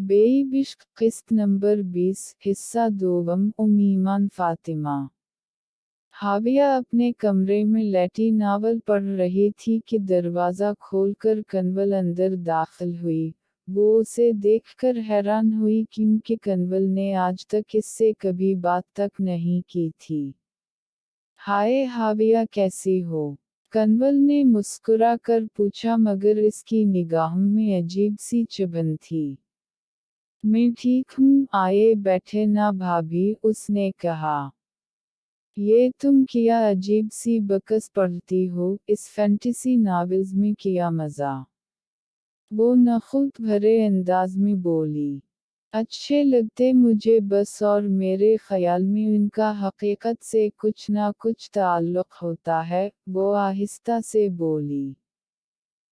बेईब इश्क किस्त नंबर 20 हिस्सा दोवम ईमान फातिमा। हाविया अपने कमरे में लेटी नावल पढ़ रही थी कि दरवाज़ा खोलकर कन्वल अंदर दाखिल हुई। वो उसे देखकर हैरान हुई क्योंकि कन्वल ने आज तक इससे कभी बात तक नहीं की थी। हाय हाविया, कैसी हो? कन्वल ने मुस्कुरा कर पूछा, मगर इसकी निगाहों में अजीब सी चुभन थी। मैं ठीक हूँ, आए बैठे ना भाभी, उसने कहा। ये तुम क्या अजीब सी बकस पढ़ती हो, इस फैंटेसी नॉवेल्स में क्या मज़ा? वो नखुत भरे अंदाज में बोली। अच्छे लगते मुझे बस, और मेरे ख्याल में उनका हकीकत से कुछ ना कुछ ताल्लुक़ होता है, वो आहिस्ता से बोली।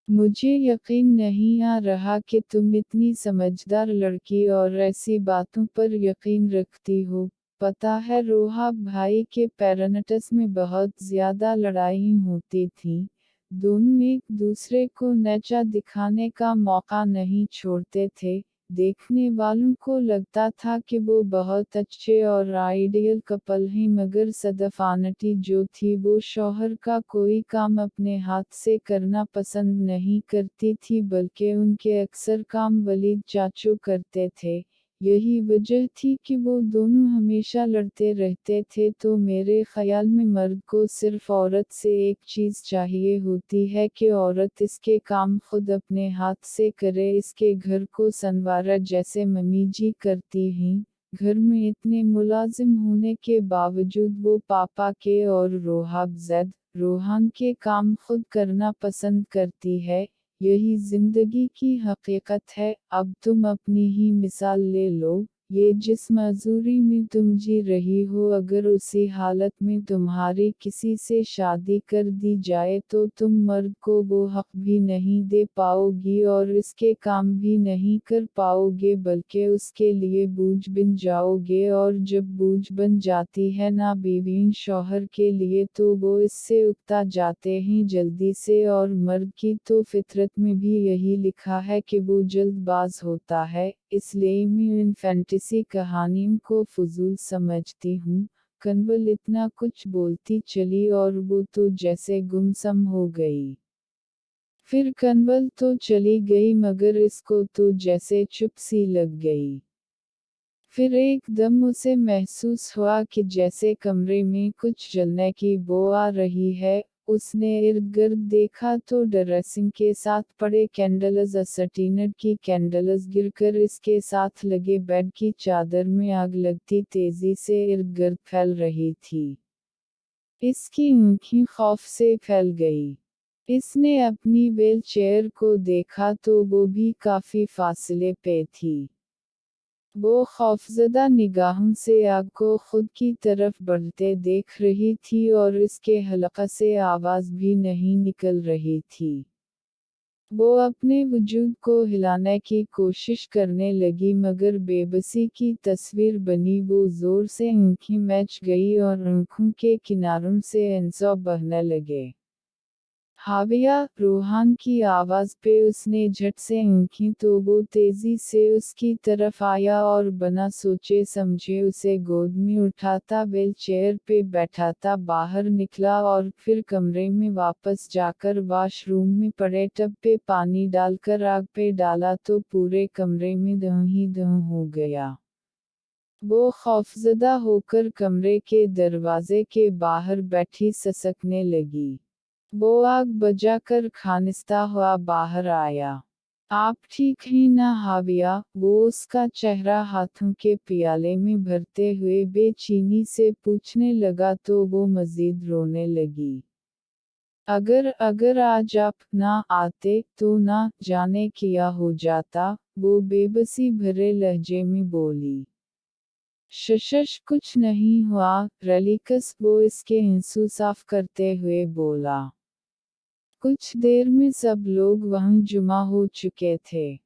मुझे यकीन नहीं आ रहा कि तुम इतनी समझदार लड़की और ऐसी बातों पर यकीन रखती हो। पता है रोहाब भाई के पेरेंट्स में बहुत ज़्यादा लड़ाई होती थीं। दोनों एक दूसरे को नीचा दिखाने का मौका नहीं छोड़ते थे। देखने वालों को लगता था कि वो बहुत अच्छे और आइडियल कपल हैं, मगर सदफ आंटी जो थी वो शौहर का कोई काम अपने हाथ से करना पसंद नहीं करती थी, बल्कि उनके अक्सर काम वलीद चाचू करते थे। यही वजह थी कि वो दोनों हमेशा लड़ते रहते थे। तो मेरे ख्याल में मर्द को सिर्फ औरत से एक चीज़ चाहिए होती है कि औरत इसके काम खुद अपने हाथ से करे, इसके घर को संवारा जैसे मम्मी जी करती हैं। घर में इतने मुलाजिम होने के बावजूद वो पापा के और रोहान के काम खुद करना पसंद करती है। यही जिंदगी की हकीकत है। अब तुम अपनी ही मिसाल ले लो, ये जिस मजूरी में तुम जी रही हो, अगर उसी हालत में तुम्हारी किसी से शादी कर दी जाए तो तुम मर्द को वो हक भी नहीं दे पाओगी और इसके काम भी नहीं कर पाओगे, बल्कि उसके लिए बोझ बन जाओगे। और जब बोझ बन जाती है ना बीवी शौहर के लिए, तो वो इससे उकता जाते हैं जल्दी से। और मर्द की तो फितरत में भी यही लिखा है कि वो जल्दबाज होता है, इसलिए मैं इन फैंटेसी कहानियों को फजूल समझती हूँ। कन्वल इतना कुछ बोलती चली और वो तो जैसे गुमसम हो गई। फिर कन्वल तो चली गई, मगर इसको तो जैसे चुप सी लग गई। फिर एकदम उसे महसूस हुआ कि जैसे कमरे में कुछ जलने की बो आ रही है। उसने इर्द गिर्द देखा तो ड्रेसिंग के साथ पड़े कैंडल्स अस्टीनर की कैंडल्स गिरकर इसके साथ लगे बेड की चादर में आग लगती तेजी से इर्द गिर्द फैल रही थी। इसकी आंखें खौफ से फैल गई। इसने अपनी व्हील चेयर को देखा तो वो भी काफी फासले पे थी। वो खौफज़दा निगाहों से आग को खुद की तरफ बढ़ते देख रही थी और इसके हलक़ से आवाज़ भी नहीं निकल रही थी। वो अपने वजूद को हिलाने की कोशिश करने लगी, मगर बेबसी की तस्वीर बनी। वो ज़ोर से आंखें मैच गई और आंखों के किनारों से आंसू बहने लगे। हाविया, रोहान की आवाज़ पे उसने झट से आंखें तो वो तेज़ी से उसकी तरफ आया और बिना सोचे समझे उसे गोद में उठाता व्हील चेयर पे बैठाता बाहर निकला और फिर कमरे में वापस जाकर वॉशरूम में पड़े टब पे पानी डालकर आग पे डाला तो पूरे कमरे में धुआं ही धुआं हो गया। वो खौफज़दा होकर कमरे के दरवाजे के बाहर बैठी ससकने लगी। वो आग बजाकर खानिस्ता हुआ बाहर आया। आप ठीक हैं ना हाविया? वो उसका चेहरा हाथों के पियाले में भरते हुए बेचैनी से पूछने लगा तो वो मजीद रोने लगी। अगर आज आप ना आते तो ना जाने क्या हो जाता, वो बेबसी भरे लहजे में बोली। शशश, कुछ नहीं हुआ रलिकस, वो इसके आंसू साफ करते हुए बोला। कुछ देर में सब लोग वहाँ जुमा हो चुके थे।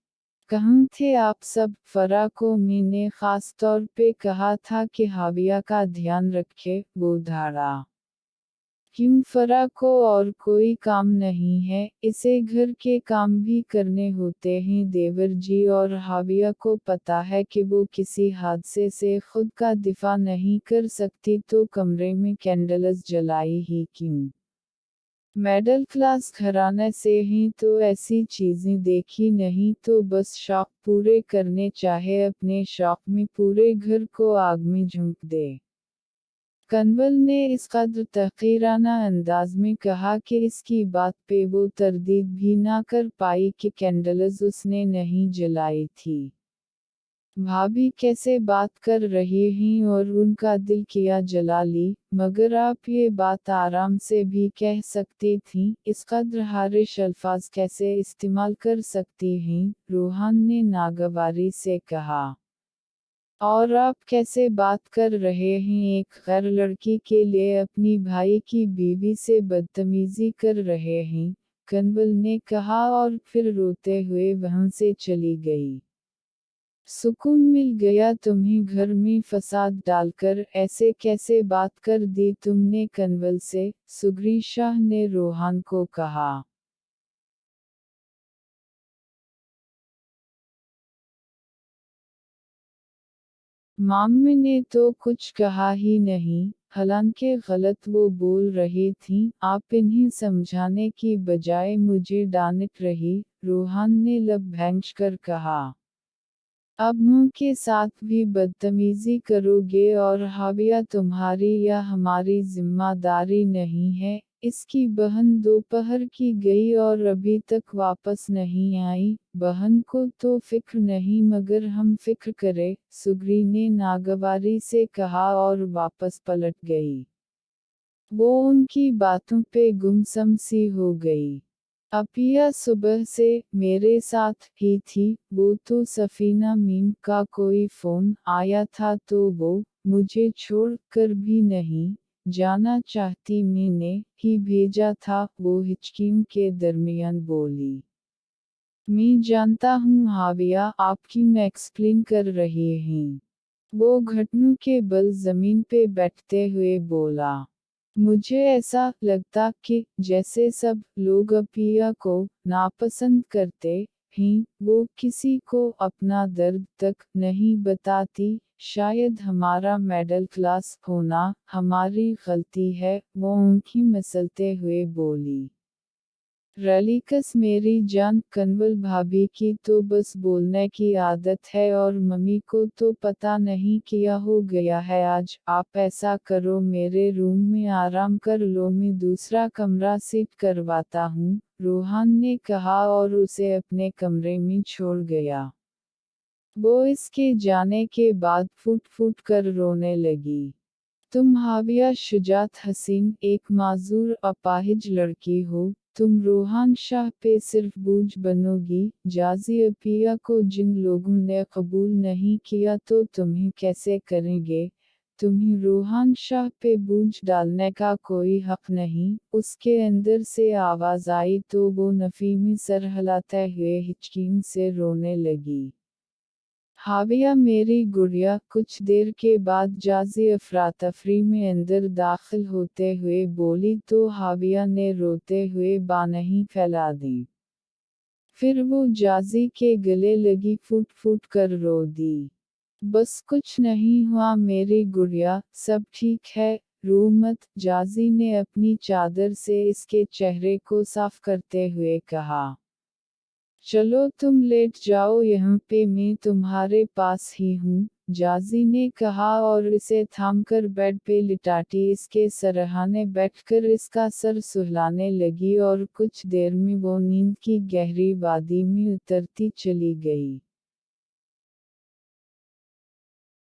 कहाँ थे आप सब? फरा को मैंने खास तौर पे कहा था कि हाविया का ध्यान रखे, वो धारा। क्यों फरा को और कोई काम नहीं है, इसे घर के काम भी करने होते हैं। देवर जी और हाविया को पता है कि वो किसी हादसे से खुद का दिफा नहीं कर सकती, तो कमरे में कैंडल्स जलाई ही क्यों। मिडिल क्लास घराने से ही तो ऐसी चीजें देखी नहीं, तो बस शौक पूरे करने चाहे अपने शौक में पूरे घर को आग में झोंक दे। कंवल ने इस कदर तहकीराना अंदाज में कहा कि इसकी बात पे वो तरदीद भी ना कर पाई कि कैंडल्स उसने नहीं जलाई थी। भाभी कैसे बात कर रही हैं और उनका दिल किया जला ली, मगर आप ये बात आराम से भी कह सकती थीं, इस कदर हारिश अल्फाज कैसे इस्तेमाल कर सकती हैं, रूहान ने नागवारी से कहा। और आप कैसे बात कर रहे हैं, एक गैर लड़की के लिए अपनी भाई की बीवी से बदतमीजी कर रहे हैं, कंवल ने कहा और फिर रोते हुए वहां से चली गई। सुकून मिल गया तुम्हें घर में फसाद डालकर, ऐसे कैसे बात कर दी तुमने कंवल से, सुग्री शाह ने रोहान को कहा। माम्मी ने तो कुछ कहा ही नहीं, हालांकि गलत वो बोल रही थीं, आप इन्हें समझाने की बजाय मुझे डांट रही, रोहान ने लब भैंच कर कहा। अब मुंह के साथ भी बदतमीजी करोगे और हाविया तुम्हारी या हमारी जिम्मेदारी नहीं है। इसकी बहन दोपहर की गई और अभी तक वापस नहीं आई, बहन को तो फिक्र नहीं मगर हम फिक्र करें, सुग्री ने नागवारी से कहा और वापस पलट गई। वो उनकी बातों पे गुमसम सी हो गई। अपिया सुबह से मेरे साथ ही थी, वो तो सफीना मीम का कोई फ़ोन आया था तो वो मुझे छोड़ कर भी नहीं जाना चाहती, मैंने ही भेजा था, वो हिचकियों के दरमियान बोली। मैं जानता हूँ हाविया, आप क्यों एक्सप्लेन कर रही हैं। वो घुटनों के बल जमीन पे बैठते हुए बोला। मुझे ऐसा लगता कि जैसे सब लोग अपिया को नापसंद करते हैं, वो किसी को अपना दर्द तक नहीं बताती, शायद हमारा मिडिल क्लास होना हमारी गलती है, वो उनकी मसलते हुए बोली। रलीकस मेरी जान, कंवल भाभी की तो बस बोलने की आदत है और मम्मी को तो पता नहीं क्या हो गया है आज। आप ऐसा करो, मेरे रूम में आराम कर लो, मैं दूसरा कमरा सेट करवाता हूँ, रूहान ने कहा और उसे अपने कमरे में छोड़ गया। वो इसके जाने के बाद फुट फुट कर रोने लगी। तुम हाविया शुजात हसीन, एक माजूर अपाहिज लड़की हो, तुम रोहान शाह पे सिर्फ बोझ बनोगी। जाजी अपिया को जिन लोगों ने कबूल नहीं किया तो तुम्हें कैसे करेंगे। तुम्हें रोहान शाह पे बोझ डालने का कोई हक नहीं। उसके अंदर से आवाज आई तो वो नफी में सर हिलाते हुए हिचकियों से रोने लगी। हाविया मेरी गुड़िया, कुछ देर के बाद जाजी अफरातफरी में अंदर दाखिल होते हुए बोली तो हाविया ने रोते हुए बाहें फैला दी। फिर वो जाजी के गले लगी, फूट फूट कर रो दी। बस कुछ नहीं हुआ मेरी गुड़िया, सब ठीक है, रो मत, जाजी ने अपनी चादर से इसके चेहरे को साफ करते हुए कहा। चलो तुम लेट जाओ यहाँ पे, मैं तुम्हारे पास ही हूँ, जाजी ने कहा और इसे थामकर बेड पे लिटाटी इसके सरहाने बैठकर इसका सर सुहलाने लगी और कुछ देर में वो नींद की गहरी वादी में उतरती चली गई।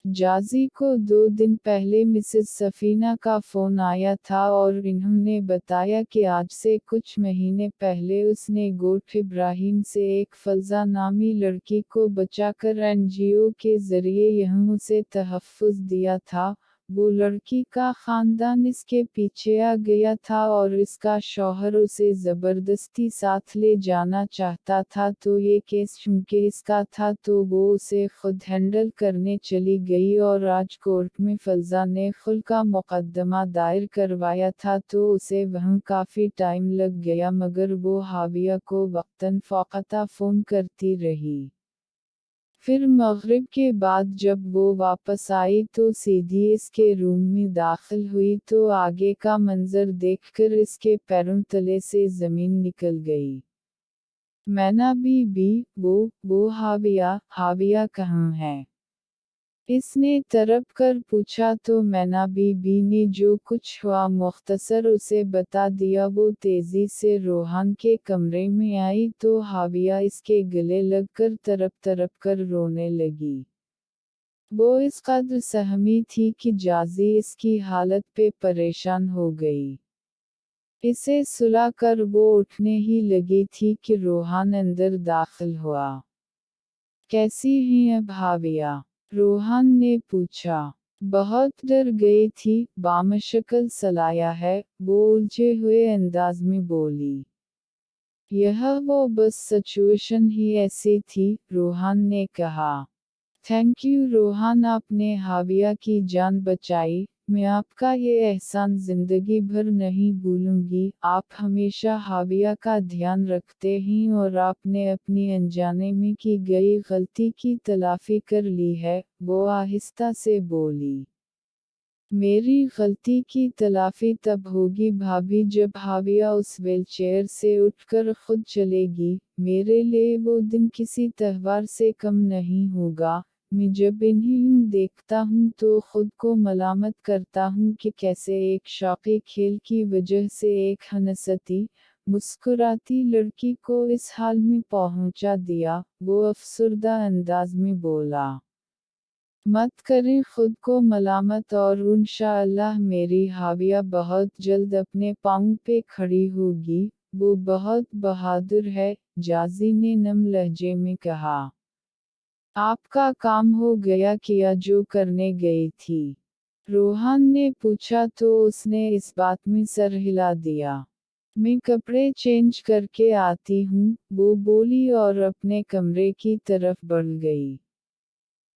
जाजी को 2 दिन पहले मिसेस सफीना का फ़ोन आया था और इन्होंने बताया कि आज से कुछ महीने पहले उसने गोठ इब्राहिम से एक फलजा नामी लड़की को बचाकर एनजीओ के ज़रिए यहाँ उसे तहफ़्फ़ुज़ दिया था। वो लड़की का खानदान इसके पीछे आ गया था और इसका शौहर उसे ज़बरदस्ती साथ ले जाना चाहता था, तो ये केस चूंकि इसका था तो वो उसे खुद हैंडल करने चली गई और आज कोर्ट में फ़ज़ा ने खुल का मुकदमा दायर करवाया था, तो उसे वहाँ काफ़ी टाइम लग गया मगर वो हाविया को वक्तन फ़ौक़ता फ़ोन करती रही। फिर मग़रिब के बाद जब वो वापस आई तो सीधी इसके रूम में दाखिल हुई तो आगे का मंज़र देखकर इसके पैरों तले से ज़मीन निकल गई। मैना बीबी, वो हाविया कहाँ है? इसने तड़प कर पूछा तो मैना बीबी ने जो कुछ हुआ मुख्तसर उसे बता दिया। वो तेज़ी से रोहान के कमरे में आई तो हाविया इसके गले लगकर तड़प कर रोने लगी। वो इस कदर सहमी थी कि जाज़ी इसकी हालत पे परेशान हो गई। इसे सुला कर वो उठने ही लगी थी कि रोहान अंदर दाखिल हुआ। कैसी हैं अब हाविया? रोहान ने पूछा। बहुत डर गई थी, बामशक्ल सलाया है, वो उलझे हुए अंदाज में बोली। यह वो बस सिचुएशन ही ऐसी थी, रोहान ने कहा। थैंक यू रोहान, आपने हाविया की जान बचाई, मैं आपका ये एहसान ज़िंदगी भर नहीं भूलूंगी। आप हमेशा हाविया का ध्यान रखते हैं और आपने अपनी अनजाने में की गई गलती की तलाफ़ी कर ली है, वो आहिस्ता से बोली। मेरी गलती की तलाफ़ी तब होगी भाभी जब हाविया उस व्हीलचेयर से उठकर खुद चलेगी। मेरे लिए वो दिन किसी त्यौहार से कम नहीं होगा। मैं जब इन्हें देखता हूँ तो खुद को मलामत करता हूँ कि कैसे एक शौक़ी खेल की वजह से एक हंसती, मुस्कुराती लड़की को इस हाल में पहुँचा दिया। वो अफसुर्दा अंदाज में बोला। मत करें खुद को मलामत और इंशाअल्लाह मेरी हाविया बहुत जल्द अपने पाँव पे खड़ी होगी। वो बहुत बहादुर है, जाज़ी ने नम लहजे में कहा। आपका काम हो गया किया जो करने गई थी? रोहान ने पूछा तो उसने इस बात में सर हिला दिया। मैं कपड़े चेंज करके आती हूँ, वो बोली और अपने कमरे की तरफ बढ़ गई।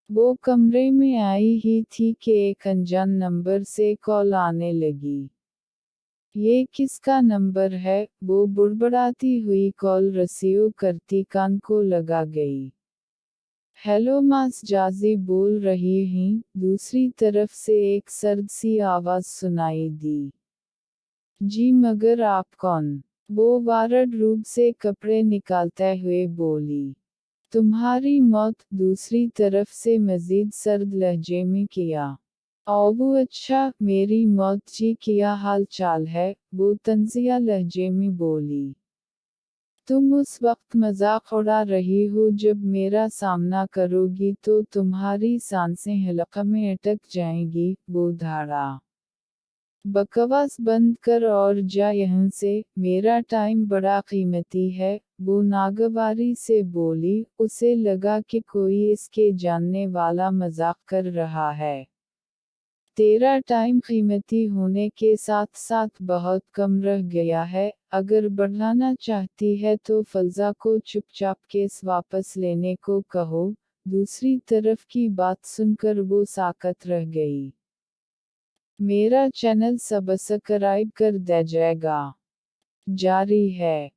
वो कमरे में आई ही थी कि एक अनजान नंबर से कॉल आने लगी। ये किसका नंबर है? वो बुड़बड़ाती हुई कॉल रिसीव करती कान को लगा गई। हेलो मास, जाज़ी बोल रही हैं, दूसरी तरफ से एक सर्द सी आवाज़ सुनाई दी। जी मगर आप कौन? वो वारड रूप से कपड़े निकालते हुए बोली। तुम्हारी मौत, दूसरी तरफ से मजीद सर्द लहजे में किया। ओह अच्छा, मेरी मौत जी क्या हाल चाल है? वो तंजिया लहजे में बोली। तुम उस वक्त मजाक उड़ा रही हो जब मेरा सामना करोगी तो तुम्हारी सांसें हलक़ में अटक जाएंगी, वो धाड़ा। बकवास बंद कर और जा यहाँ से, मेरा टाइम बड़ा कीमती है, वो नागवारी से बोली। उसे लगा कि कोई इसके जानने वाला मजाक कर रहा है। तेरा टाइम कीमती होने के साथ साथ बहुत कम रह गया है, अगर बढ़ाना चाहती है तो फ़ज़ा को चुपचाप केस वापस लेने को कहो। दूसरी तरफ की बात सुनकर वो साकत रह गई। मेरा चैनल सब्सक्राइब कर दीजिएगा। जारी है।